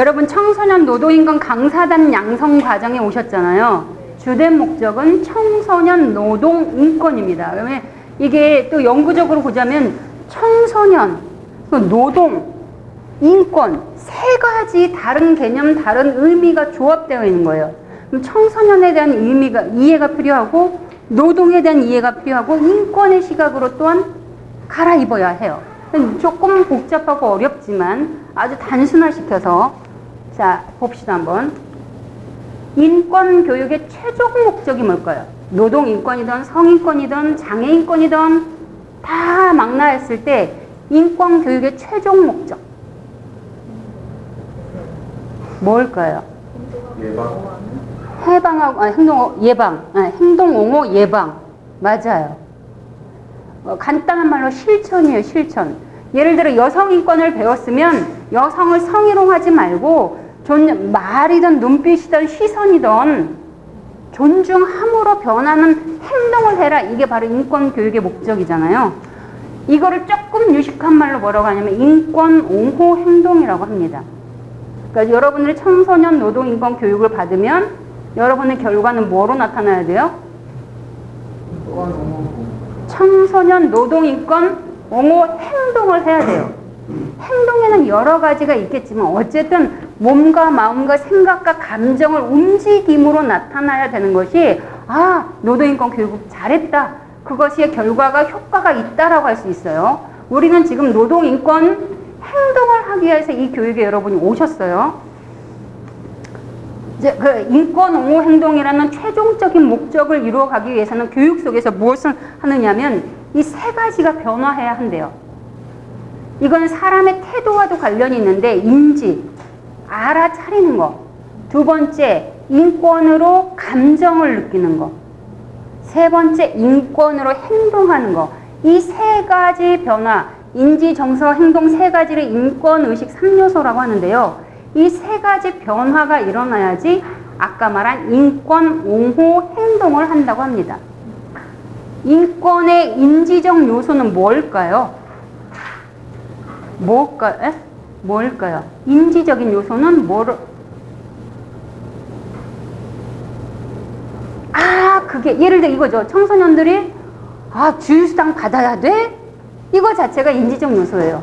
여러분 청소년 노동인권 강사단 양성 과정에 오셨잖아요. 주된 목적은 청소년 노동인권입니다. 그러면 이게 또 영구적으로 보자면 청소년, 노동, 인권 세 가지 다른 개념, 다른 의미가 조합되어 있는 거예요. 그럼 청소년에 대한 이해가 필요하고 노동에 대한 이해가 필요하고 인권의 시각으로 또한 갈아입어야 해요. 조금 복잡하고 어렵지만 아주 단순화시켜서 자 봅시다 한번. 인권 교육의 최종 목적이 뭘까요? 노동인권이든 성인권이든 장애인권이든 다 망라했을 때 인권 교육의 최종 목적 뭘까요? 행동 옹호 예방. 맞아요. 간단한 말로 실천이에요, 실천. 예를 들어 여성 인권을 배웠으면 여성을 성희롱하지 말고 말이든 눈빛이든 시선이든 존중함으로 변하는 행동을 해라. 이게 바로 인권 교육의 목적이잖아요. 이거를 조금 유식한 말로 뭐라고 하냐면 인권 옹호 행동이라고 합니다. 그러니까 여러분들이 청소년 노동 인권 교육을 받으면 여러분의 결과는 뭐로 나타나야 돼요? 청소년 노동 인권 옹호 행동을 해야 돼요. 행동에는 여러 가지가 있겠지만 어쨌든 몸과 마음과 생각과 감정을 움직임으로 나타나야 되는 것이 노동인권 교육 잘했다. 그것이 결과가 효과가 있다라고 할 수 있어요. 우리는 지금 노동인권 행동을 하기 위해서 이 교육에 여러분이 오셨어요. 이제 그 인권 옹호 행동이라는 최종적인 목적을 이루어가기 위해서는 교육 속에서 무엇을 하느냐면 이 세 가지가 변화해야 한대요. 이건 사람의 태도와도 관련이 있는데 인지, 알아차리는 거. 두 번째, 인권으로 감정을 느끼는 거. 세 번째, 인권으로 행동하는 거. 이 세 가지 변화, 인지, 정서, 행동 세 가지를 인권의식 3요소라고 하는데요. 이 세 가지 변화가 일어나야지 아까 말한 인권 옹호 행동을 한다고 합니다. 인권의 인지적 요소는 뭘까요? 뭘까요? 인지적인 요소는 그게 예를 들어 이거죠. 청소년들이 주휴수당 받아야 돼? 이거 자체가 인지적 요소예요.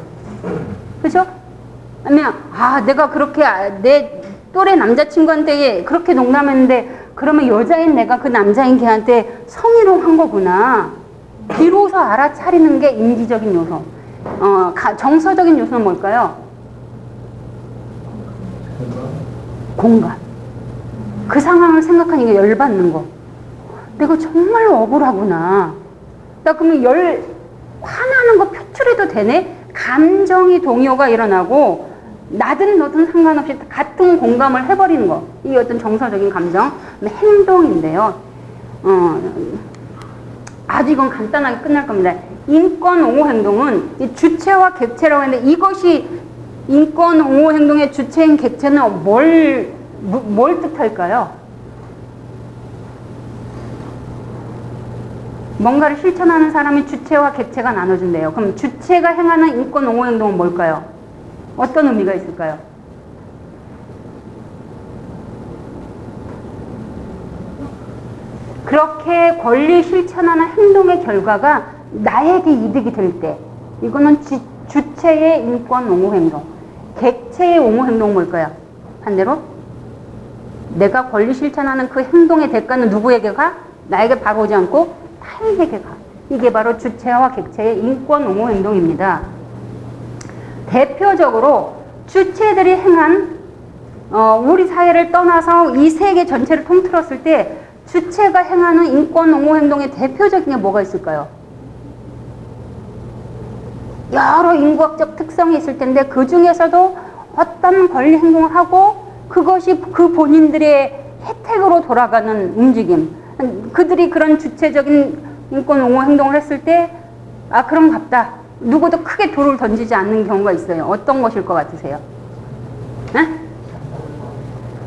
그죠? 아니면 내가 그렇게 내 또래 남자친구한테 그렇게 농담했는데 그러면 여자인 내가 그 남자인 걔한테 성희롱 한 거구나. 비로소 알아차리는 게 인지적인 요소. 정서적인 요소는 뭘까요? 공감. 그 상황을 생각하니까 열받는 거. 내가 정말로 억울하구나. 나 그러면 화나는 거 표출해도 되네? 감정이 동요가 일어나고 나든 너든 상관없이 같은 공감을 해버리는 거. 이게 어떤 정서적인 감정, 행동인데요. 아주 이건 간단하게 끝날 겁니다. 인권 옹호 행동은 이 주체와 객체라고 했는데 이것이 인권 옹호 행동의 주체인 객체는 뭘 뜻할까요? 뭔가를 실천하는 사람이 주체와 객체가 나눠진대요. 그럼 주체가 행하는 인권 옹호 행동은 뭘까요? 어떤 의미가 있을까요? 그렇게 권리 실천하는 행동의 결과가 나에게 이득이 될 때 이거는 주체의 인권 옹호 행동. 객체의 옹호 행동은 뭘까요? 반대로 내가 권리 실천하는 그 행동의 대가는 누구에게 가? 나에게 바로 오지 않고 타인에게 가. 이게 바로 주체와 객체의 인권 옹호 행동입니다. 대표적으로 주체들이 행한 우리 사회를 떠나서 이 세계 전체를 통틀었을 때 주체가 행하는 인권 옹호 행동의 대표적인 게 뭐가 있을까요? 여러 인구학적 특성이 있을 텐데 그 중에서도 어떤 권리 행동을 하고 그것이 그 본인들의 혜택으로 돌아가는 움직임. 그들이 그런 주체적인 인권 옹호 행동을 했을 때 그런갑다. 누구도 크게 돌을 던지지 않는 경우가 있어요. 어떤 것일 것 같으세요?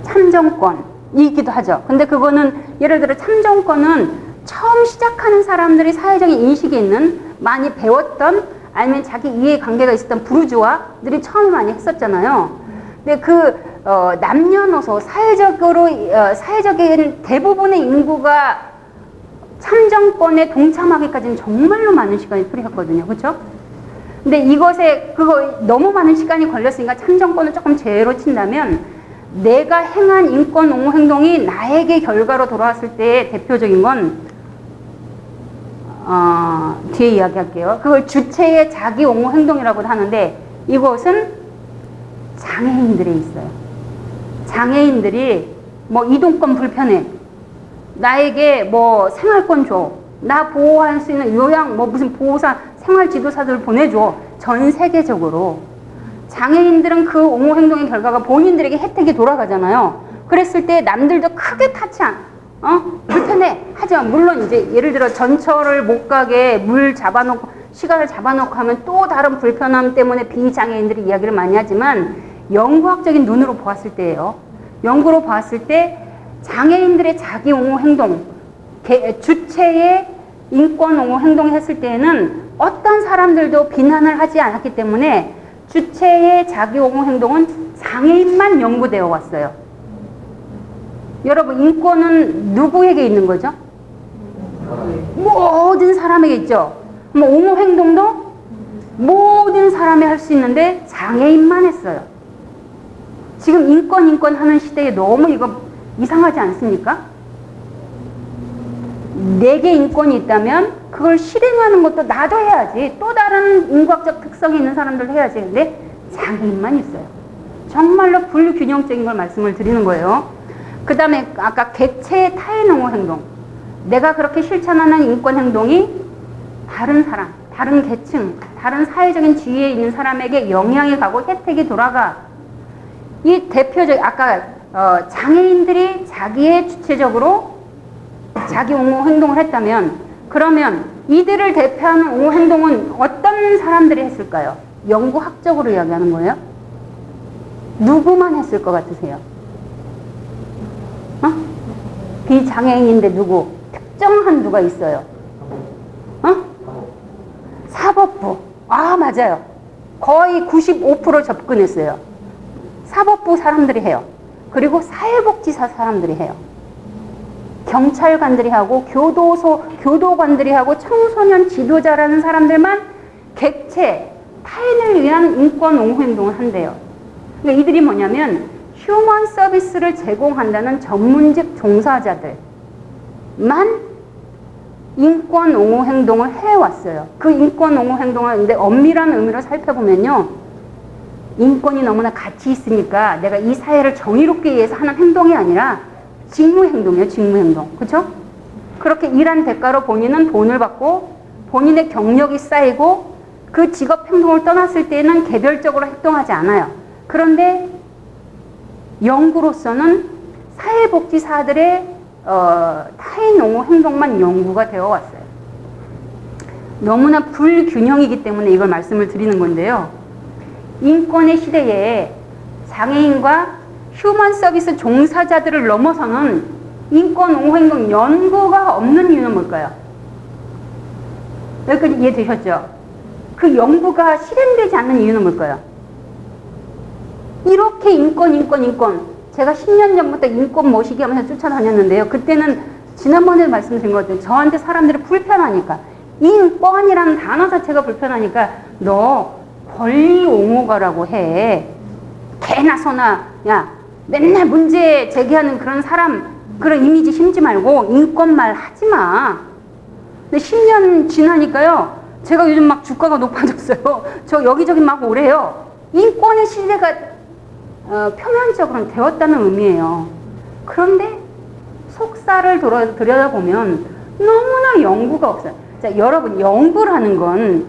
참정권이기도 하죠. 근데 그거는 예를 들어 참정권은 처음 시작하는 사람들이 사회적인 인식이 있는 많이 배웠던 아니면 자기 이해관계가 있었던 부르주아들이 처음에 많이 했었잖아요. 근데 그 남녀노소 사회적인 대부분의 인구가 참정권에 동참하기까지는 정말로 많은 시간이 필요했거든요. 그렇죠? 근데 이것에 너무 많은 시간이 걸렸으니까 참정권을 조금 제로 친다면 내가 행한 인권 옹호 행동이 나에게 결과로 돌아왔을 때 대표적인 건 뒤에 이야기할게요. 그걸 주체의 자기 옹호 행동이라고 하는데 이것은 장애인들에 있어요. 장애인들이 뭐 이동권 불편해. 나에게 뭐 생활권 줘. 나 보호할 수 있는 요양 뭐 무슨 보호사 생활 지도사들 보내줘. 전 세계적으로. 장애인들은 그 옹호 행동의 결과가 본인들에게 혜택이 돌아가잖아요. 그랬을 때 남들도 크게 타치 불편해. 하지만 물론 이제 예를 들어 전철을 못 가게 물 잡아놓고 시간을 잡아놓고 하면 또 다른 불편함 때문에 비장애인들이 이야기를 많이 하지만 연구학적인 눈으로 보았을 때예요. 연구로 보았을 때 장애인들의 자기 옹호 행동, 주체의 인권 옹호 행동을 했을 때에는 어떤 사람들도 비난을 하지 않았기 때문에 주체의 자기 옹호 행동은 장애인만 연구되어 왔어요. 여러분, 인권은 누구에게 있는 거죠? 모든 사람에게 있죠. 뭐 옹호 행동도 모든 사람이 할 수 있는데 장애인만 했어요. 지금 인권 하는 시대에 너무 이거 이상하지 않습니까? 내게 인권이 있다면 그걸 실행하는 것도 나도 해야지. 또 다른 인과적 특성이 있는 사람들도 해야지. 근데 장애인만 있어요. 정말로 불균형적인 걸 말씀을 드리는 거예요. 그 다음에 아까 객체의 타인 옹호 행동. 내가 그렇게 실천하는 인권 행동이 다른 사람, 다른 계층, 다른 사회적인 지위에 있는 사람에게 영향이 가고 혜택이 돌아가. 이 대표적 아까 장애인들이 자기의 주체적으로 자기 옹호 행동을 했다면 그러면 이들을 대표하는 옹호 행동은 어떤 사람들이 했을까요? 연구학적으로 이야기하는 거예요. 누구만 했을 것 같으세요? 비장애인인데 누구? 특정한 누가 있어요. 사법부. 맞아요. 거의 95% 접근했어요. 사법부 사람들이 해요. 그리고 사회복지사 사람들이 해요. 경찰관들이 하고 교도관들이 하고 청소년 지도자라는 사람들만 객체, 타인을 위한 인권 옹호 행동을 한대요. 그러니까 이들이 뭐냐면 휴먼 서비스를 제공한다는 전문직 종사자들만 인권 옹호 행동을 해왔어요. 그 인권 옹호 행동을 근데 엄밀한 의미로 살펴보면요. 인권이 너무나 가치 있으니까 내가 이 사회를 정의롭게 위해서 하는 행동이 아니라 직무행동이에요. 직무행동. 그렇죠? 그렇게 일한 대가로 본인은 돈을 받고 본인의 경력이 쌓이고 그 직업행동을 떠났을 때는 개별적으로 행동하지 않아요. 그런데 연구로서는 사회복지사들의 타인 옹호 행동만 연구가 되어 왔어요. 너무나 불균형이기 때문에 이걸 말씀을 드리는 건데요. 인권의 시대에 장애인과 휴먼 서비스 종사자들을 넘어서는 인권 옹호 행동 연구가 없는 이유는 뭘까요? 여기까지 이해되셨죠? 그 연구가 실행되지 않는 이유는 뭘까요? 이렇게 인권 제가 10년 전부터 인권 모시기 하면서 쫓아다녔는데요. 그때는 지난번에 말씀드린 것 같아요. 저한테 사람들이 불편하니까 인권이라는 단어 자체가 불편하니까 너 권리 옹호가라고 해. 개나 소나 야 맨날 문제 제기하는 그런 사람 그런 이미지 심지 말고 인권 말 하지 마. 근데 10년 지나니까요. 제가 요즘 막 주가가 높아졌어요. 저 여기저기 막 오래요. 인권의 시대가 표면적으로는 되었다는 의미예요. 그런데 속사를 들여다보면 너무나 연구가 없어요. 자, 여러분 연구라는 건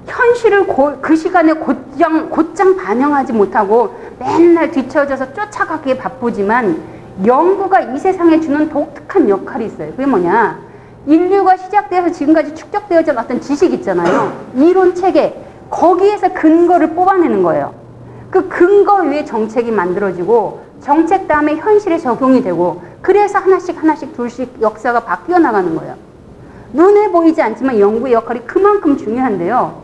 현실을 그 시간에 곧장 반영하지 못하고 맨날 뒤처져서 쫓아가기에 바쁘지만 연구가 이 세상에 주는 독특한 역할이 있어요. 그게 뭐냐? 인류가 시작돼서 지금까지 축적되어진 어떤 지식 있잖아요. 이론 체계. 거기에서 근거를 뽑아내는 거예요. 그 근거 위에 정책이 만들어지고 정책 다음에 현실에 적용이 되고 그래서 하나씩 둘씩 역사가 바뀌어 나가는 거예요. 눈에 보이지 않지만 연구의 역할이 그만큼 중요한데요.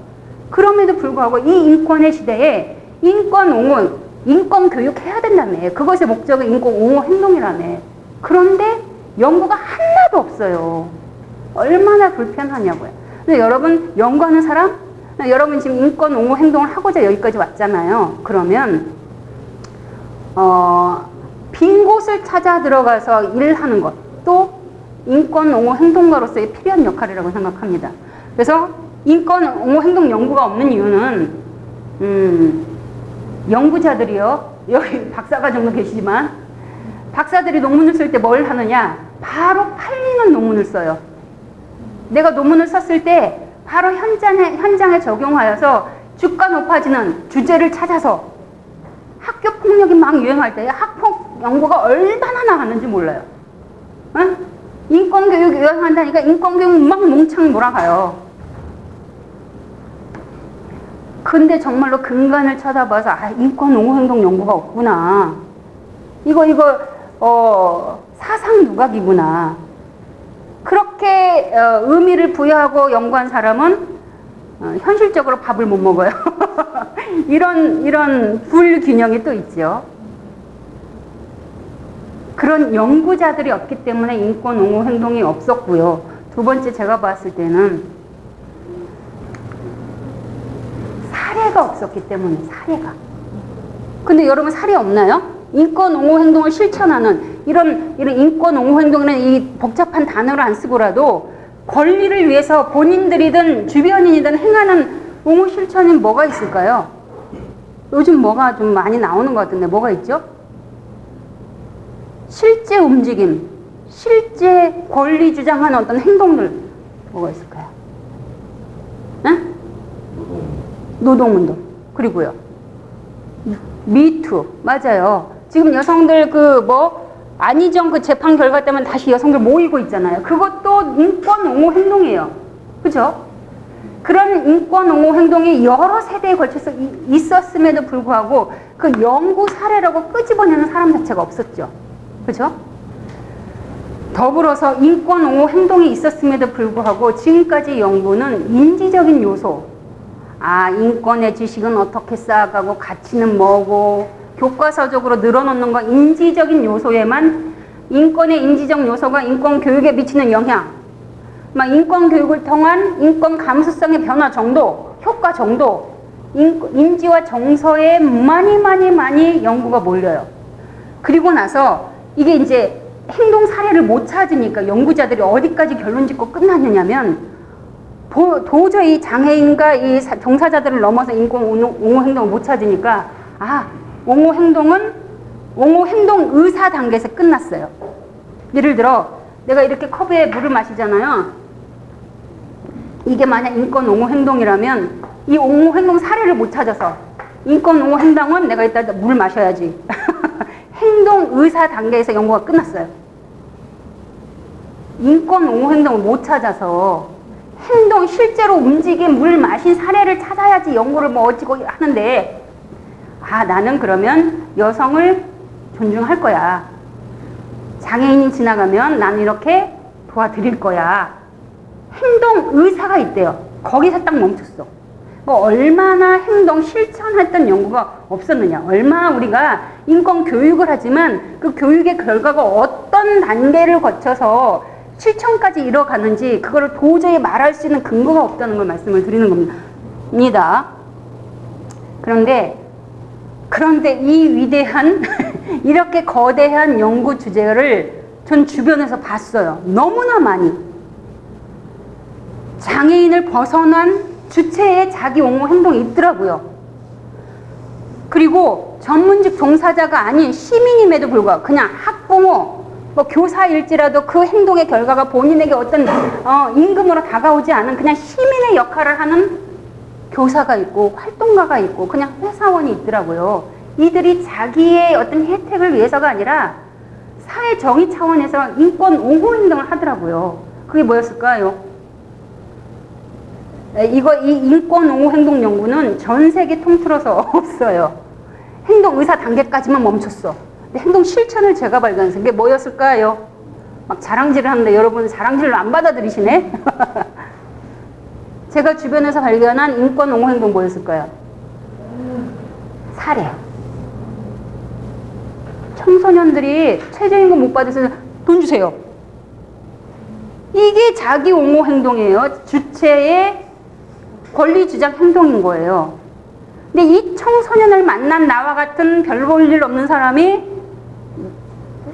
그럼에도 불구하고 이 인권의 시대에 인권 옹호, 인권 교육해야 된다며. 그것의 목적은 인권 옹호 행동이라며. 그런데 연구가 하나도 없어요. 얼마나 불편하냐고요. 근데 여러분 연구하는 사람? 여러분 지금 인권 옹호 행동을 하고자 여기까지 왔잖아요. 그러면 빈 곳을 찾아 들어가서 일하는 것도 인권 옹호 행동가로서의 필요한 역할이라고 생각합니다. 그래서 인권 옹호 행동 연구가 없는 이유는 연구자들이요, 여기 박사가 정도 계시지만 박사들이 논문을 쓸 때 뭘 하느냐, 바로 팔리는 논문을 써요. 내가 논문을 썼을 때 바로 현장에 적용하여서 주가 높아지는 주제를 찾아서, 학교 폭력이 막 유행할 때 학폭 연구가 얼마나 나가는지 몰라요. 응? 인권교육 유행한다니까 인권교육 막 몽창 몰아가요. 근데 정말로 근간을 쳐다봐서 인권 옹호 행동 연구가 없구나. 이거 사상 누각이구나. 그렇게 의미를 부여하고 연구한 사람은 현실적으로 밥을 못 먹어요. 이런 불균형이 또 있죠. 그런 연구자들이 없기 때문에 인권 옹호 행동이 없었고요. 두 번째 제가 봤을 때는 사례가 없었기 때문에, 사례가. 근데 여러분 사례 없나요? 인권 옹호 행동을 실천하는 이런 인권 옹호 행동이라는 이 복잡한 단어를 안 쓰고라도 권리를 위해서 본인들이든 주변인이든 행하는 옹호 실천이 뭐가 있을까요? 요즘 뭐가 좀 많이 나오는 것 같은데 뭐가 있죠? 실제 움직임, 실제 권리 주장하는 어떤 행동들 뭐가 있을까요? 응? 노동운동. 그리고요, 미투. 맞아요. 지금 여성들 안희정 그 재판 결과 때문에 다시 여성들 모이고 있잖아요. 그것도 인권 옹호 행동이에요. 그죠? 그런 인권 옹호 행동이 여러 세대에 걸쳐서 있었음에도 불구하고 그 연구 사례라고 끄집어내는 사람 자체가 없었죠. 그죠? 더불어서 인권 옹호 행동이 있었음에도 불구하고 지금까지 연구는 인지적인 요소, 인권의 지식은 어떻게 쌓아가고 가치는 뭐고 교과서적으로 늘어놓는 거, 인지적인 요소에만 인권의 인지적 요소가 인권 교육에 미치는 영향, 인권 교육을 통한 인권 감수성의 변화 정도, 효과 정도, 인지와 정서에 많이 연구가 몰려요. 그리고 나서 이게 이제 행동 사례를 못 찾으니까 연구자들이 어디까지 결론 짓고 끝났느냐면 도저히 장애인과 이 종사자들을 넘어서 인권 옹호 행동을 못 찾으니까 옹호 행동 의사 단계에서 끝났어요. 예를 들어 내가 이렇게 컵에 물을 마시잖아요. 이게 만약 인권 옹호 행동이라면 이 옹호 행동 사례를 못 찾아서 인권 옹호 행동은 내가 이따 물 마셔야지. 행동 의사 단계에서 연구가 끝났어요. 인권 옹호 행동을 못 찾아서 행동, 실제로 움직인 물 마신 사례를 찾아야지 연구를 어찌고 하는데, 나는 그러면 여성을 존중할 거야. 장애인이 지나가면 나는 이렇게 도와드릴 거야. 행동 의사가 있대요. 거기서 딱 멈췄어. 얼마나 행동 실천했던 연구가 없었느냐. 얼마나 우리가 인권 교육을 하지만 그 교육의 결과가 어떤 단계를 거쳐서 실천까지 이뤄가는지 그거를 도저히 말할 수 있는 근거가 없다는 걸 말씀을 드리는 겁니다. 그런데 이 위대한 이렇게 거대한 연구 주제를 전 주변에서 봤어요. 너무나 많이. 장애인을 벗어난 주체의 자기 옹호 행동이 있더라고요. 그리고 전문직 종사자가 아닌 시민임에도 불구하고 그냥 학부모, 교사일지라도 그 행동의 결과가 본인에게 어떤 임금으로 다가오지 않은 그냥 시민의 역할을 하는 교사가 있고 활동가가 있고 그냥 회사원이 있더라고요. 이들이 자기의 어떤 혜택을 위해서가 아니라 사회 정의 차원에서 인권 옹호 행동을 하더라고요. 그게 뭐였을까요? 이 인권 옹호 행동 연구는 전 세계 통틀어서 없어요. 행동 의사 단계까지만 멈췄어. 근데 행동 실천을 제가 발견해서 그게 뭐였을까요? 막 자랑질을 하는데 여러분 자랑질을 안 받아들이시네? 제가 주변에서 발견한 인권 옹호 행동 뭐였을까요? 사례. 청소년들이 최저임금 못 받아서 돈 주세요. 이게 자기 옹호 행동이에요. 주체의 권리 주장 행동인 거예요. 근데 이 청소년을 만난 나와 같은 별 볼 일 없는 사람이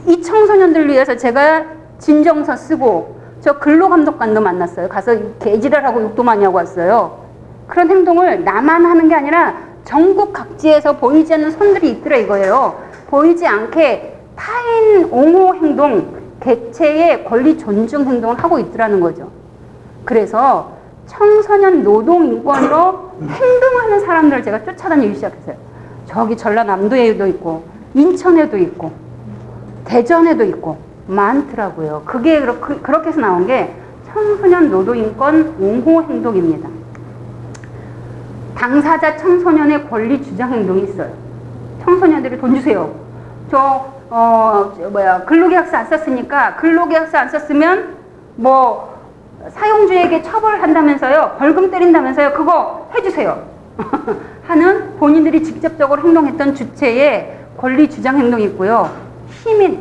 이 청소년들 위해서 제가 진정서 쓰고 저 근로감독관도 만났어요. 가서 개지랄하고 욕도 많이 하고 왔어요. 그런 행동을 나만 하는 게 아니라 전국 각지에서 보이지 않는 손들이 있더라 이거예요. 보이지 않게 타인 옹호 행동, 객체의 권리 존중 행동을 하고 있더라는 거죠. 그래서 청소년 노동 인권으로 행동하는 사람들을 제가 쫓아다니기 시작했어요. 저기 전라남도에도 있고 인천에도 있고 대전에도 있고 많더라고요. 그게 그렇게 해서 나온 게 청소년 노동인권 옹호 행동입니다. 당사자 청소년의 권리 주장 행동이 있어요. 청소년들이 돈 주세요. 근로계약서 안 썼으니까 근로계약서 안 썼으면 사용주에게 처벌한다면서요. 벌금 때린다면서요. 그거 해주세요. 하는 본인들이 직접적으로 행동했던 주체의 권리 주장 행동이 있고요. 시민,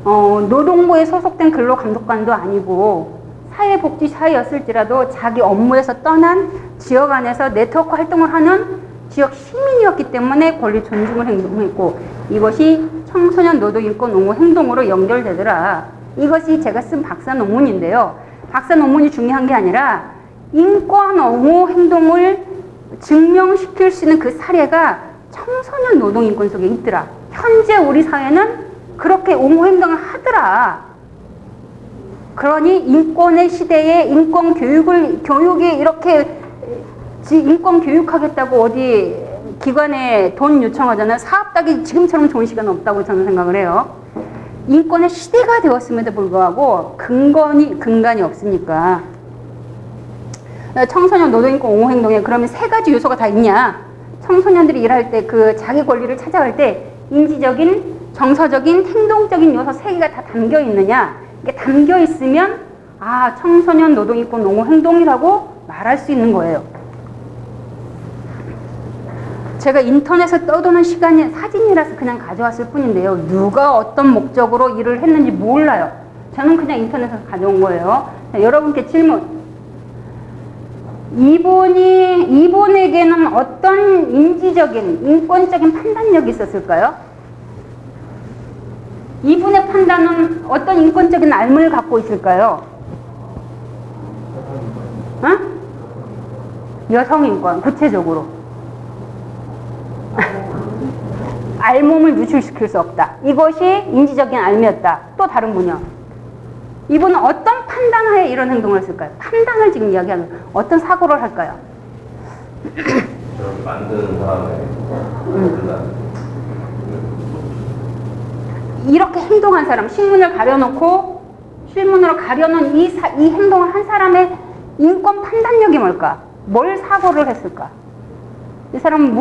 노동부에 소속된 근로감독관도 아니고 사회복지사였을지라도 자기 업무에서 떠난 지역 안에서 네트워크 활동을 하는 지역 시민이었기 때문에 권리 존중을 행동했고 이것이 청소년 노동인권 옹호 행동으로 연결되더라. 이것이 제가 쓴 박사 논문인데요. 박사 논문이 중요한 게 아니라 인권 옹호 행동을 증명시킬 수 있는 그 사례가 청소년 노동인권 속에 있더라. 현재 우리 사회는 그렇게 옹호 행동을 하더라. 그러니 인권의 시대에 인권 교육이 이렇게 인권 교육하겠다고 어디 기관에 돈 요청하잖아요. 사업 따기 지금처럼 좋은 시간 없다고 저는 생각을 해요. 인권의 시대가 되었음에도 불구하고 근간이 없으니까. 청소년 노동인권 옹호 행동에 그러면 세 가지 요소가 다 있냐? 청소년들이 일할 때 그 자기 권리를 찾아갈 때 인지적인, 정서적인, 행동적인 요소 세 개가 다 담겨 있느냐? 이게 담겨 있으면 청소년 노동인권 옹호 행동이라고 말할 수 있는 거예요. 제가 인터넷에 떠도는 시간이 사진이라서 그냥 가져왔을 뿐인데요. 누가 어떤 목적으로 일을 했는지 몰라요. 저는 그냥 인터넷에서 가져온 거예요. 자, 여러분께 질문. 이분에게는 어떤 인지적인, 인권적인 판단력이 있었을까요? 이분의 판단은 어떤 인권적인 알을 갖고 있을까요? 여성인권, 구체적으로. 알몸을 유출시킬 수 없다. 이것이 인지적인 알미였다. 또 다른 분이요. 이분은 어떤 판단하에 이런 행동을 했을까요? 판단을 지금 이야기하는 어떤 사고를 할까요? 저렇게 만드는 사람의 이렇게 행동한 사람, 신문을 가려놓고 실문으로 가려놓은 이 행동을 한 사람의 인권 판단력이 뭘까? 뭘 사고를 했을까? 이 사람은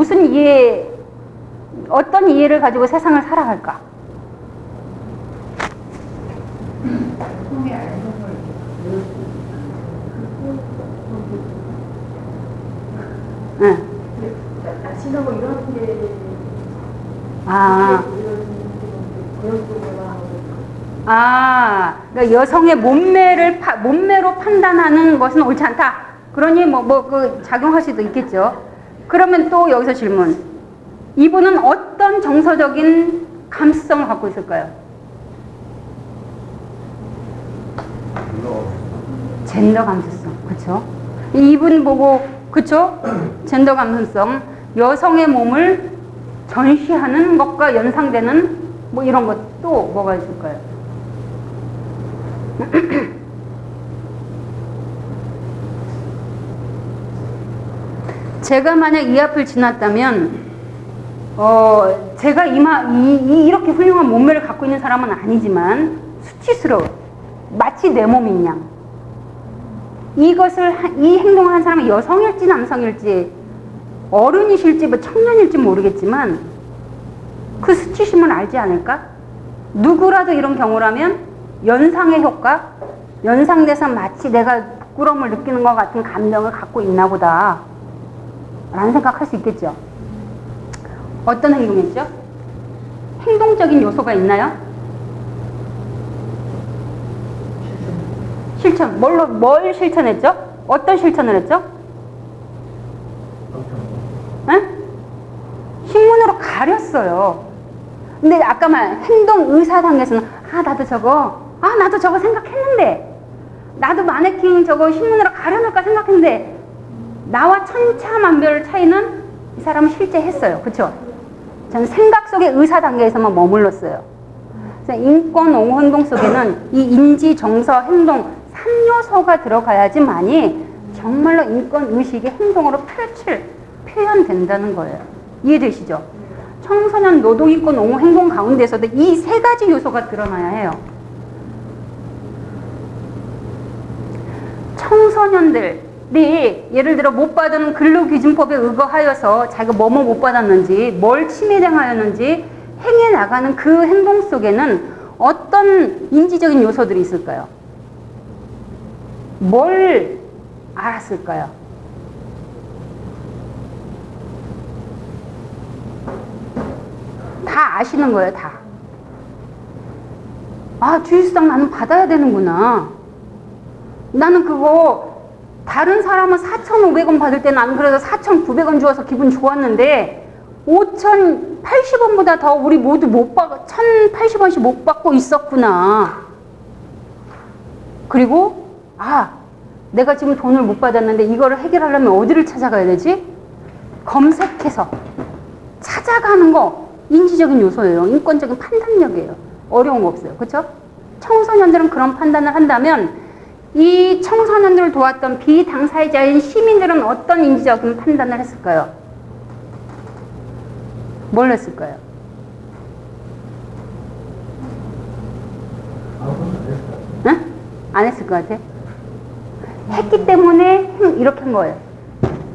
어떤 이해를 가지고 세상을 살아갈까? 응. 날씬하고 이런 게 그러니까 여성의 몸매로 판단하는 것은 옳지 않다. 그러니 그 작용할 수도 있겠죠. 그러면 또 여기서 질문. 이분은 어떤 정서적인 감수성을 갖고 있을까요? 젠더 감수성. 그쵸? 이분 보고, 그쵸? 젠더 감수성. 여성의 몸을 전시하는 것과 연상되는 이런 것도 뭐가 있을까요? 제가 만약 이 앞을 지났다면 제가 이렇게 훌륭한 몸매를 갖고 있는 사람은 아니지만 수치스러워. 마치 내 몸인 양. 이 행동을 한 사람이 여성일지 남성일지 어른이실지 청년일지 모르겠지만 그 수치심을 알지 않을까? 누구라도 이런 경우라면 연상의 효과, 연상돼서 마치 내가 부끄러움을 느끼는 것 같은 감정을 갖고 있나 보다 라는 생각할 수 있겠죠. 어떤 행동이죠? 행동적인 요소가 있나요? 실천. 뭘 실천했죠? 어떤 실천을 했죠? 응? 신문으로 가렸어요. 근데 아까 말 행동 의사 단계에서는 나도 저거 생각했는데, 나도 마네킹 저거 신문으로 가려놓을까 생각했는데, 나와 천차만별 차이는 이 사람은 실제 했어요. 그쵸? 저는 생각 속의 의사 단계에서만 머물렀어요. 그래서 인권 옹호 행동 속에는 이 인지, 정서, 행동 3요소가 들어가야지만이 정말로 인권 의식이 행동으로 표현된다는 거예요. 이해되시죠? 청소년 노동인권 옹호 행동 가운데서도 이 세 가지 요소가 드러나야 해요. 청소년들이 예를 들어 못 받은 근로기준법에 의거하여서 자기가 뭐뭐 못 받았는지, 뭘 침해당하였는지 행해 나가는 그 행동 속에는 어떤 인지적인 요소들이 있을까요? 뭘 알았을까요? 다 아시는 거예요, 다. 주휴수당 나는 받아야 되는구나. 나는 그거 다른 사람은 4,500원 받을 때 나는 그래서 4,900원 주어서 기분 좋았는데 5,080원보다 더 우리 모두 1,080원씩 못 받고 있었구나. 그리고 내가 지금 돈을 못 받았는데 이거를 해결하려면 어디를 찾아가야 되지? 검색해서 찾아가는 거 인지적인 요소예요. 인권적인 판단력이에요. 어려운 거 없어요. 그렇죠? 청소년들은 그런 판단을 한다면 이 청소년들을 도왔던 비당사자인 시민들은 어떤 인지적인 판단을 했을까요? 뭘 했을까요? 응? 안 했을 것 같아? 했기 때문에 이렇게 한 거예요.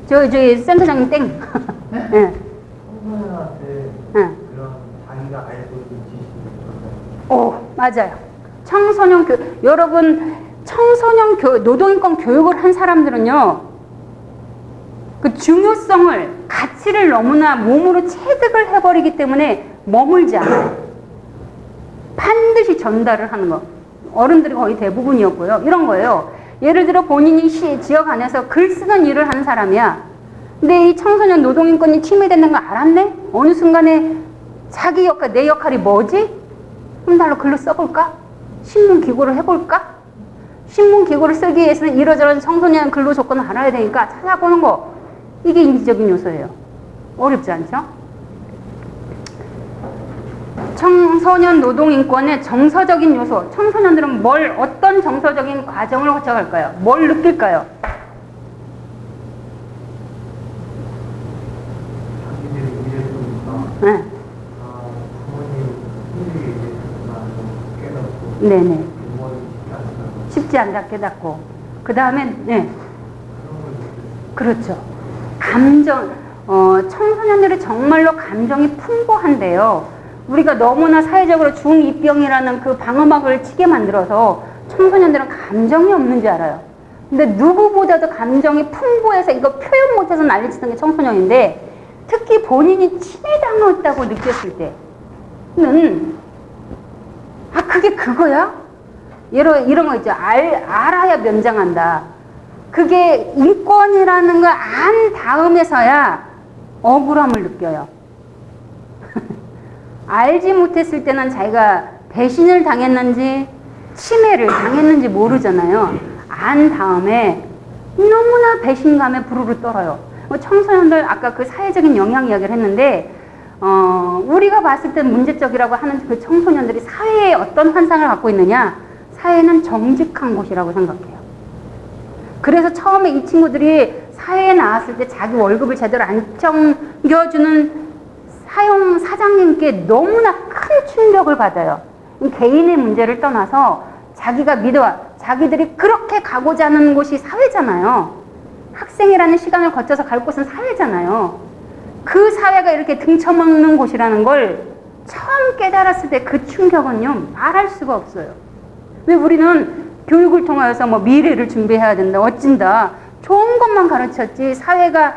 저기 센터장님 땡. 네. 청소년한테 응. 그런 자기가 알고 있는 지식이 맞아요. 여러분 청소년 노동인권 교육을 한 사람들은요, 그 중요성을, 가치를 너무나 몸으로 체득을 해버리기 때문에 머물지 않아요. 반드시 전달을 하는 거. 어른들이 거의 대부분이었고요. 이런 거예요. 예를 들어 본인이 지역 안에서 글 쓰는 일을 하는 사람이야. 근데 이 청소년 노동인권이 침해되는 거 알았네? 어느 순간에 자기 역할, 내 역할이 뭐지? 그럼 날로 글로 써볼까? 신문기고를 해볼까? 신문기고를 쓰기 위해서는 이러저런 청소년 근로 조건을 알아야 되니까 찾아보는 거. 이게 인지적인 요소예요. 어렵지 않죠? 청소년 노동인권의 정서적인 요소. 청소년들은 어떤 정서적인 과정을 거쳐갈까요? 뭘 느낄까요? 자기들이 일했으니까 네. 부모님 힘들게 일했구나 깨닫고 네네. 부모님 쉽지 않다 깨닫고. 그 다음에, 네. 그렇죠. 청소년들이 정말로 감정이 풍부한데요. 우리가 너무나 사회적으로 중2병이라는 그 방어막을 치게 만들어서 청소년들은 감정이 없는 줄 알아요. 근데 누구보다도 감정이 풍부해서 이거 표현 못해서 난리치는 게 청소년인데, 특히 본인이 침해당했다고 느꼈을 때는 그게 그거야? 이런 거 있죠. 알아야 면장한다. 그게 인권이라는 걸 안 다음에서야 억울함을 느껴요. 알지 못했을 때는 자기가 배신을 당했는지 침해를 당했는지 모르잖아요. 안 다음에 너무나 배신감에 부르르 떨어요. 청소년들 아까 그 사회적인 영향 이야기를 했는데 우리가 봤을 때 문제적이라고 하는 그 청소년들이 사회에 어떤 환상을 갖고 있느냐? 사회는 정직한 곳이라고 생각해요. 그래서 처음에 이 친구들이 사회에 나왔을 때 자기 월급을 제대로 안 챙겨주는 사장님께 너무나 큰 충격을 받아요. 개인의 문제를 떠나서 자기들이 그렇게 가고자 하는 곳이 사회잖아요. 학생이라는 시간을 거쳐서 갈 곳은 사회잖아요. 그 사회가 이렇게 등쳐먹는 곳이라는 걸 처음 깨달았을 때 그 충격은요, 말할 수가 없어요. 왜 우리는 교육을 통하여서 미래를 준비해야 된다, 어찐다, 좋은 것만 가르쳤지 사회가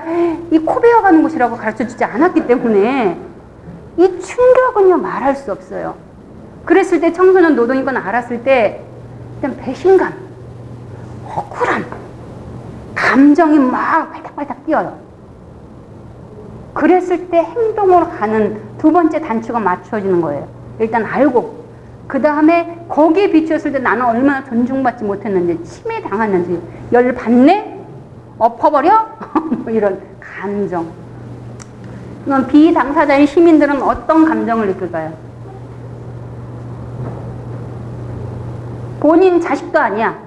이 코베어가는 곳이라고 가르쳐주지 않았기 때문에 이 충격은요 말할 수 없어요. 그랬을 때 청소년 노동인권 알았을 때 일단 배신감, 억울함, 감정이 막 발딱발딱 뛰어요. 그랬을 때 행동으로 가는 두 번째 단추가 맞춰지는 거예요. 일단 알고 그 다음에 거기에 비추었을 때 나는 얼마나 존중받지 못했는지, 침해당했는지, 열받네? 엎어버려? 뭐 이런 감정. 그럼 비당사자인 시민들은 어떤 감정을 느낄까요? 본인 자식도 아니야.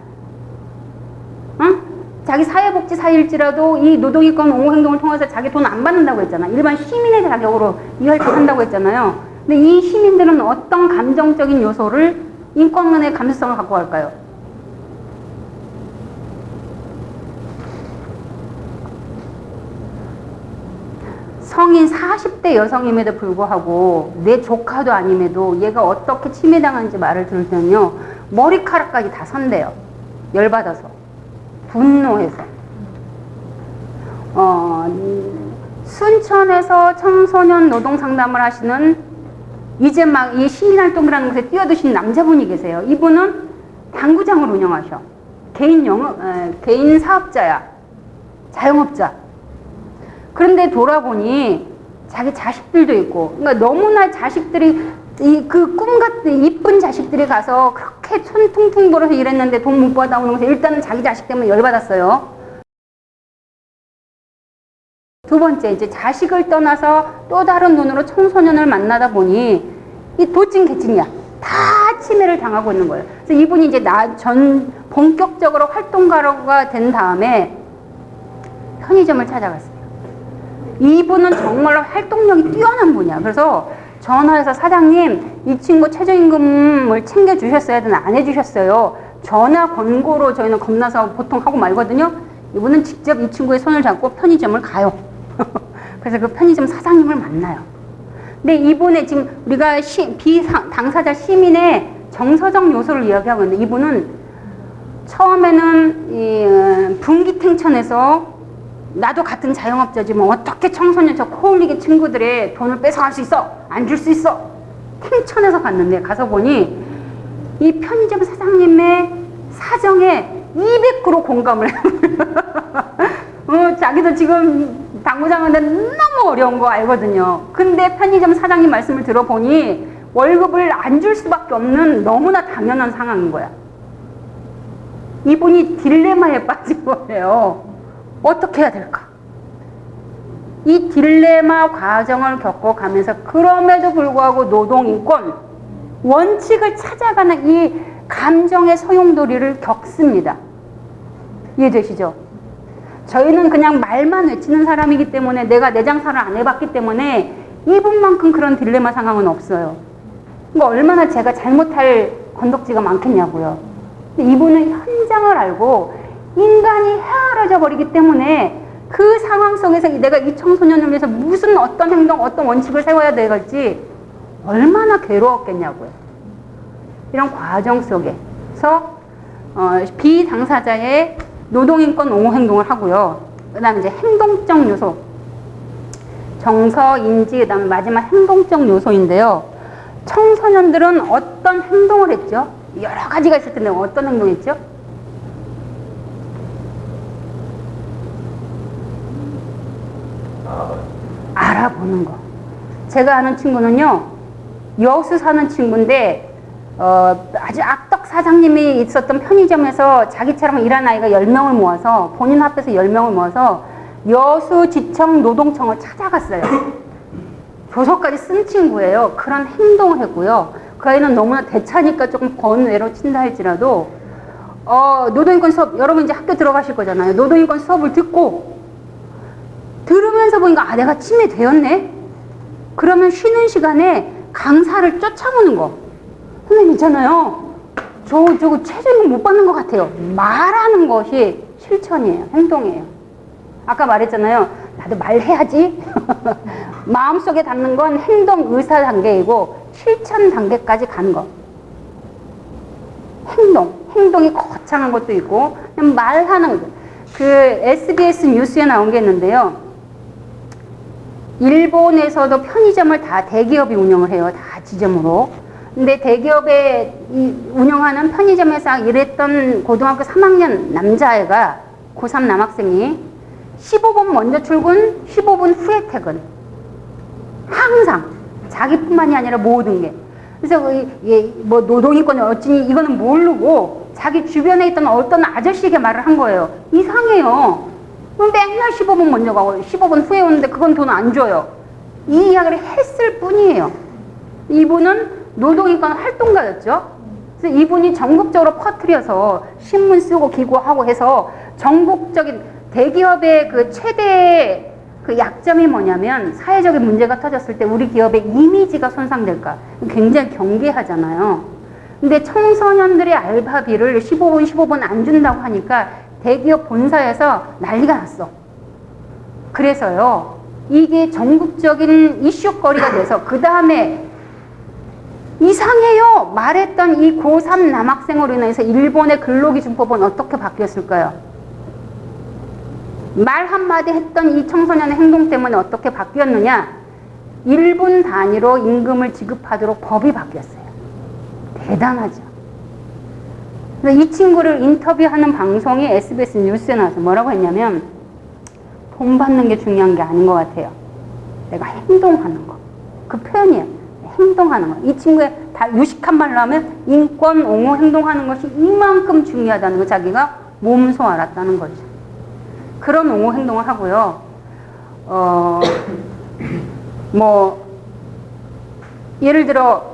응? 자기 사회복지사일지라도 이 노동인권 옹호행동을 통해서 자기 돈 안 받는다고 했잖아. 일반 시민의 자격으로 이 활동한다고 했잖아요. 근데 이 시민들은 어떤 감정적인 요소를 인권의 감수성을 갖고 갈까요? 성인 40대 여성임에도 불구하고 내 조카도 아님에도 얘가 어떻게 침해당하는지 말을 들을 때는요 머리카락까지 다 선대요. 열받아서, 분노해서. 순천에서 청소년 노동 상담을 하시는 이제 막 이 시민활동이라는 곳에 뛰어드신 남자분이 계세요. 이분은 당구장을 운영하셔. 개인 사업자야. 자영업자. 그런데 돌아보니 자기 자식들도 있고, 그러니까 너무나 자식들이 그 꿈같은 이쁜 자식들이 가서 그렇게 손 퉁퉁 불어서 일했는데 돈 못 받아오는 것에 일단은 자기 자식 때문에 열받았어요. 두 번째, 이제 자식을 떠나서 또 다른 눈으로 청소년을 만나다 보니 이 도찐 개찐이야. 다 침해를 당하고 있는 거예요. 그래서 이분이 이제 본격적으로 활동가가 된 다음에 편의점을 찾아갔어요. 이분은 정말로 활동력이 뛰어난 분이야. 그래서 전화해서 사장님, 이 친구 최저임금을 챙겨주셨어야 되나 안 해주셨어요. 전화 권고로 저희는 겁나서 보통 하고 말거든요. 이분은 직접 이 친구의 손을 잡고 편의점을 가요. 그래서 그 편의점 사장님을 만나요. 근데 이분의 지금 우리가 비당사자 시민의 정서적 요소를 이야기하고 있는데 이분은 처음에는 분기탱천에서 나도 같은 자영업자지만 어떻게 청소년 저 코올리게 친구들의 돈을 뺏어갈 수 있어? 안 줄 수 있어? 탱천에서 갔는데 가서 보니 이 편의점 사장님의 사정에 200% 공감을 해요. 자기도 지금 당구장 하는데 너무 어려운 거 알거든요. 근데 편의점 사장님 말씀을 들어보니 월급을 안 줄 수밖에 없는 너무나 당연한 상황인 거야. 이분이 딜레마에 빠진 거예요. 어떻게 해야 될까? 이 딜레마 과정을 겪어가면서 그럼에도 불구하고 노동인권 원칙을 찾아가는 이 감정의 소용돌이를 겪습니다. 이해되시죠? 저희는 그냥 말만 외치는 사람이기 때문에 내가 내 장사를 안 해봤기 때문에 이분만큼 그런 딜레마 상황은 없어요. 그러니까 얼마나 제가 잘못할 건덕지가 많겠냐고요. 근데 이분은 현장을 알고 인간이 헤아려져 버리기 때문에 그 상황 속에서 내가 이 청소년을 위해서 무슨 어떤 행동, 어떤 원칙을 세워야 되겠지 얼마나 괴로웠겠냐고요. 이런 과정 속에서 비당사자의 노동인권 옹호 행동을 하고요. 그 다음에 이제 행동적 요소. 정서, 인지, 그 다음에 마지막 행동적 요소인데요. 청소년들은 어떤 행동을 했죠? 여러 가지가 있을 텐데 어떤 행동했죠? 알아보는 거. 제가 아는 친구는요, 여수 사는 친구인데, 아주 악덕 사장님이 있었던 편의점에서 자기처럼 일한 아이가 10명을 모아서, 본인 합해서 10명을 모아서 여수지청 노동청을 찾아갔어요. 조서까지 쓴 친구예요. 그런 행동을 했고요. 그 아이는 너무나 대차니까 조금 번외로 친다 할지라도, 노동인권 수업, 여러분 이제 학교 들어가실 거잖아요. 노동인권 수업을 들으면서 보니까, 내가 침해되었네? 그러면 쉬는 시간에 강사를 쫓아오는 거. 선생님 있잖아요. 저거 최저임금 못 받는 것 같아요. 말하는 것이 실천이에요. 행동이에요. 아까 말했잖아요. 나도 말해야지. 마음속에 담는 건 행동 의사 단계이고 실천 단계까지 가는 거. 행동이 거창한 것도 있고 그냥 말하는 거. 그 SBS 뉴스에 나온 게 있는데요. 일본에서도 편의점을 다 대기업이 운영을 해요. 다 지점으로. 근데 대기업에 운영하는 편의점에서 일했던 고등학교 3학년 남자애가 고3 남학생이 15분 먼저 출근, 15분 후에 퇴근. 항상 자기뿐만이 아니라 모든 게. 그래서 뭐 노동인권이 어찌니 이거는 모르고 자기 주변에 있던 어떤 아저씨에게 말을 한 거예요. 이상해요. 맨날 15분 먼저 가고 15분 후에 오는데 그건 돈 안 줘요. 이 이야기를 했을 뿐이에요. 이분은 노동인권 활동가였죠. 그래서 이분이 전국적으로 퍼뜨려서 신문 쓰고 기고하고 해서 전국적인 대기업의 그 최대 그 약점이 뭐냐면 사회적인 문제가 터졌을 때 우리 기업의 이미지가 손상될까 굉장히 경계하잖아요. 근데 청소년들의 알바비를 15분 안 준다고 하니까 대기업 본사에서 난리가 났어. 그래서요, 이게 전국적인 이슈거리가 돼서 그 다음에 이상해요 말했던 이 고3 남학생으로 인해서 일본의 근로기준법은 어떻게 바뀌었을까요? 말 한마디 했던 이 청소년의 행동 때문에 어떻게 바뀌었느냐? 1분 단위로 임금을 지급하도록 법이 바뀌었어요. 대단하죠. 그래서 이 친구를 인터뷰하는 방송이 SBS 뉴스에 나와서 뭐라고 했냐면 돈 받는 게 중요한 게 아닌 것 같아요. 내가 행동하는 거. 그 표현이에요. 행동하는 거. 이 친구의 다 유식한 말로 하면 인권 옹호 행동하는 것이 이만큼 중요하다는 거 자기가 몸소 알았다는 거죠. 그런 옹호 행동을 하고요. 뭐 예를 들어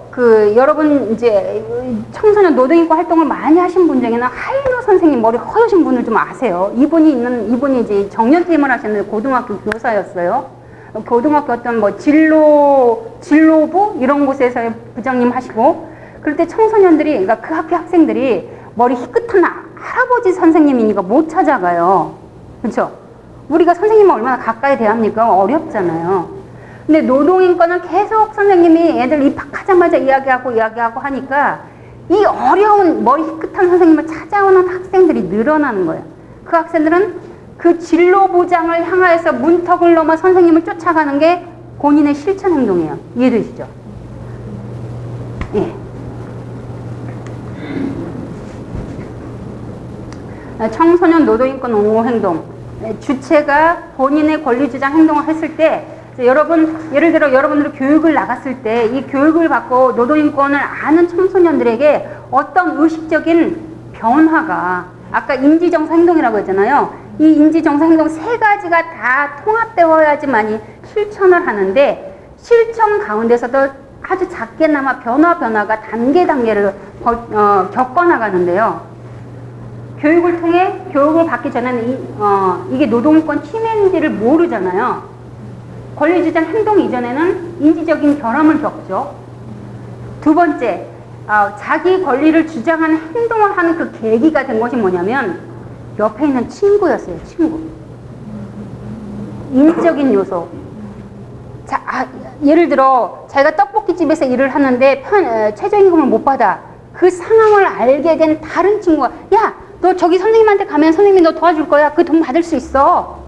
여러분 이제 청소년 노동인권 활동을 많이 하신 분 중에는 하이노 선생님 머리 허여신 분을 좀 아세요. 이분이 이제 정년퇴임을 하셨는데 고등학교 교사였어요. 고등학교 어떤 뭐 진로부 이런 곳에서 부장님 하시고 그럴 때 청소년들이 그러니까 그 학교 학생들이 머리 희끗한 할아버지 선생님이니까 못 찾아가요. 그렇죠? 우리가 선생님을 얼마나 가까이 대합니까? 어렵잖아요. 근데 노동인권은 계속 선생님이 애들 입학하자마자 이야기하고 하니까 이 어려운 머리 희끗한 선생님을 찾아오는 학생들이 늘어나는 거예요. 그 학생들은 그 진로부장을 향하여서 문턱을 넘어 선생님을 쫓아가는 게 본인의 실천 행동이에요. 이해되시죠? 예. 청소년 노동인권 옹호 행동. 주체가 본인의 권리주장 행동을 했을 때 예를 들어 여러분들이 교육을 나갔을 때 이 교육을 받고 노동인권을 아는 청소년들에게 어떤 의식적인 변화가 아까 인지정서 행동이라고 했잖아요. 이 인지정서 행동 세 가지가 다 통합되어야지만이 실천을 하는데 실천 가운데서도 아주 작게나마 변화가 단계를 겪어나가는데요. 교육을 통해 교육을 받기 전에는 이게 노동인권 침해인지를 모르잖아요. 권리주장 행동 이전에는 인지적인 결함을 겪죠. 두 번째, 자기 권리를 주장하는 행동을 하는 그 계기가 된 것이 뭐냐면 옆에 있는 친구였어요. 친구. 인적인 요소. 예를 들어 자기가 떡볶이집에서 일을 하는데 최저임금을 못 받아. 그 상황을 알게 된 다른 친구가 야, 너 저기 선생님한테 가면 선생님이 너 도와줄 거야. 그 돈 받을 수 있어.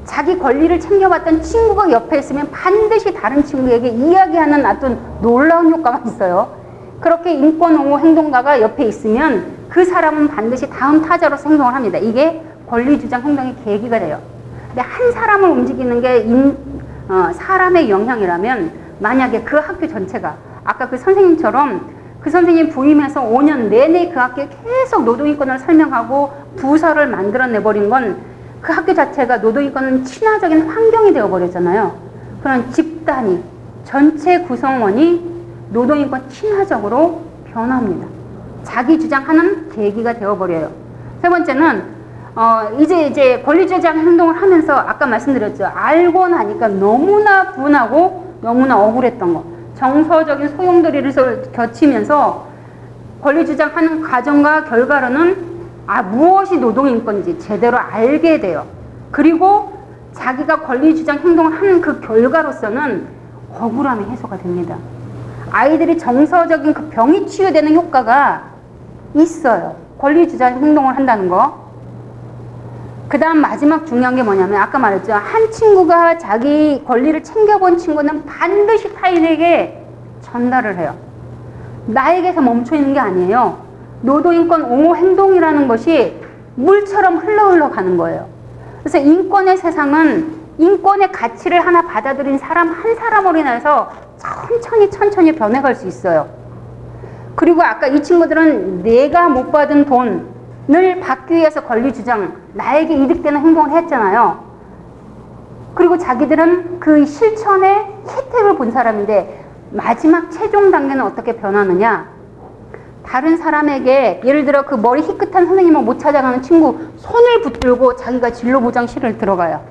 자기 권리를 챙겨봤던 친구가 옆에 있으면 반드시 다른 친구에게 이야기하는 어떤 놀라운 효과가 있어요. 그렇게 인권 옹호 행동가가 옆에 있으면 그 사람은 반드시 다음 타자로서 행동을 합니다. 이게 권리주장 행동의 계기가 돼요. 근데 한 사람을 움직이는 게 사람의 영향이라면 만약에 그 학교 전체가 아까 그 선생님처럼 그 선생님 부임해서 5년 내내 그 학교에 계속 노동인권을 설명하고 부서를 만들어내버린 건 그 학교 자체가 노동인권은 친화적인 환경이 되어버렸잖아요. 그런 집단이 전체 구성원이 노동인권 친화적으로 변합니다. 자기 주장하는 계기가 되어버려요. 세 번째는 이제 권리주장 행동을 하면서 아까 말씀드렸죠. 알고 나니까 너무나 분하고 너무나 억울했던 거. 정서적인 소용돌이를 거치면서 권리주장하는 과정과 결과로는 무엇이 노동인권인지 제대로 알게 돼요. 그리고 자기가 권리주장 행동을 하는 그 결과로서는 억울함이 해소가 됩니다. 아이들이 정서적인 그 병이 치유되는 효과가 있어요. 권리주장 행동을 한다는 거. 그 다음 마지막 중요한 게 뭐냐면 아까 말했죠. 한 친구가 자기 권리를 챙겨본 친구는 반드시 타인에게 전달을 해요. 나에게서 멈춰 있는 게 아니에요. 노동인권 옹호 행동이라는 것이 물처럼 흘러 가는 거예요. 그래서 인권의 세상은 인권의 가치를 하나 받아들인 사람 한 사람으로 인해서 천천히 변해갈 수 있어요. 그리고 아까 이 친구들은 내가 못 받은 돈을 받기 위해서 권리 주장, 나에게 이득되는 행동을 했잖아요. 그리고 자기들은 그 실천의 혜택을 본 사람인데 마지막 최종 단계는 어떻게 변하느냐? 다른 사람에게 예를 들어 그 머리 희끗한 선생님을 못 찾아가는 친구 손을 붙들고 자기가 진로보장실을 들어가요.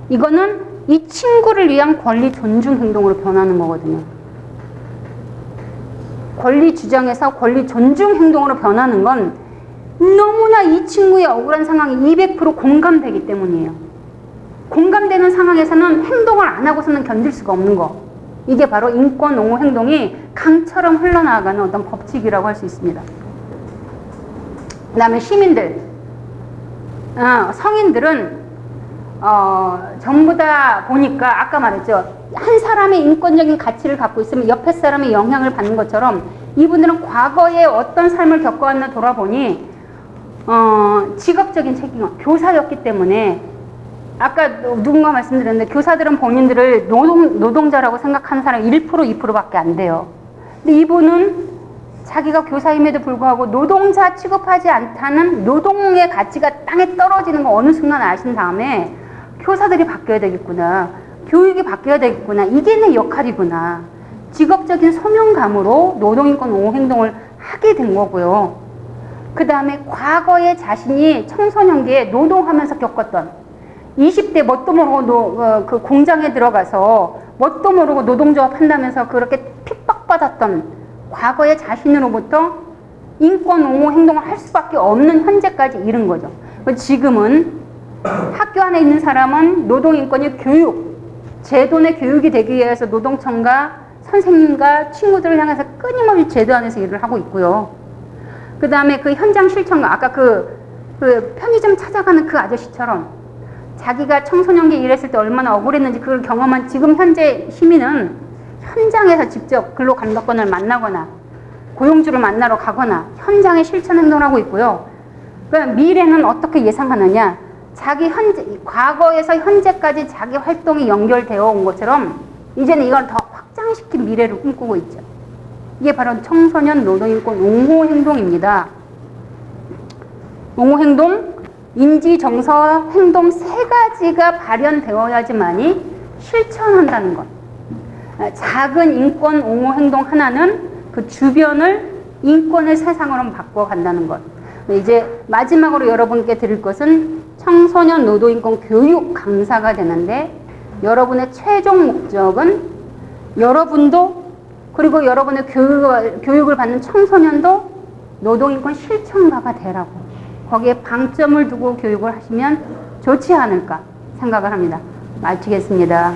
이거는 이 친구를 위한 권리 존중 행동으로 변하는 거거든요. 권리 주장에서 권리 존중 행동으로 변하는 건 너무나 이 친구의 억울한 상황이 200% 공감되기 때문이에요. 공감되는 상황에서는 행동을 안 하고서는 견딜 수가 없는 거. 이게 바로 인권 옹호 행동이 강처럼 흘러나가는 어떤 법칙이라고 할 수 있습니다. 그 다음에 시민들, 성인들은 전부 다 보니까 아까 말했죠. 한 사람의 인권적인 가치를 갖고 있으면 옆에 사람의 영향을 받는 것처럼 이분들은 과거에 어떤 삶을 겪어왔나 돌아보니 직업적인 책임, 교사였기 때문에 아까 누군가 말씀드렸는데 교사들은 본인들을 노동자라고 생각하는 사람이 1%, 2%밖에 안 돼요. 근데 이분은 자기가 교사임에도 불구하고 노동자 취급하지 않다는 노동의 가치가 땅에 떨어지는 거 어느 순간 아신 다음에 교사들이 바뀌어야 되겠구나. 교육이 바뀌어야 되겠구나. 이게 내 역할이구나. 직업적인 소명감으로 노동인권 옹호 행동을 하게 된 거고요. 그 다음에 과거에 자신이 청소년기에 노동하면서 겪었던 20대 뭣도 모르고 그 공장에 들어가서 뭣도 모르고 노동조합 한다면서 그렇게 핍박받았던 과거의 자신으로부터 인권 옹호 행동을 할 수밖에 없는 현재까지 이른 거죠. 지금은 학교 안에 있는 사람은 노동인권이 교육, 제도 내 교육이 되기 위해서 노동청과 선생님과 친구들을 향해서 끊임없이 제도 안에서 일을 하고 있고요. 그 다음에 그 현장 실천과 아까 그 편의점 찾아가는 그 아저씨처럼 자기가 청소년기 일했을 때 얼마나 억울했는지 그걸 경험한 지금 현재 시민은 현장에서 직접 근로감독관을 만나거나 고용주를 만나러 가거나 현장에 실천 행동을 하고 있고요. 그러니까 미래는 어떻게 예상하느냐? 자기 과거에서 현재까지 자기 활동이 연결되어 온 것처럼 이제는 이걸 더 확장시킨 미래를 꿈꾸고 있죠. 이게 바로 청소년 노동인권 옹호 행동입니다. 옹호 행동, 인지, 정서, 행동 세 가지가 발현되어야지만이 실천한다는 것. 작은 인권 옹호 행동 하나는 그 주변을 인권의 세상으로 바꿔간다는 것. 이제 마지막으로 여러분께 드릴 것은 청소년 노동인권 교육 강사가 되는데 여러분의 최종 목적은 여러분도 그리고 여러분의 교육을 받는 청소년도 노동인권 실천가가 되라고 거기에 방점을 두고 교육을 하시면 좋지 않을까 생각을 합니다. 마치겠습니다.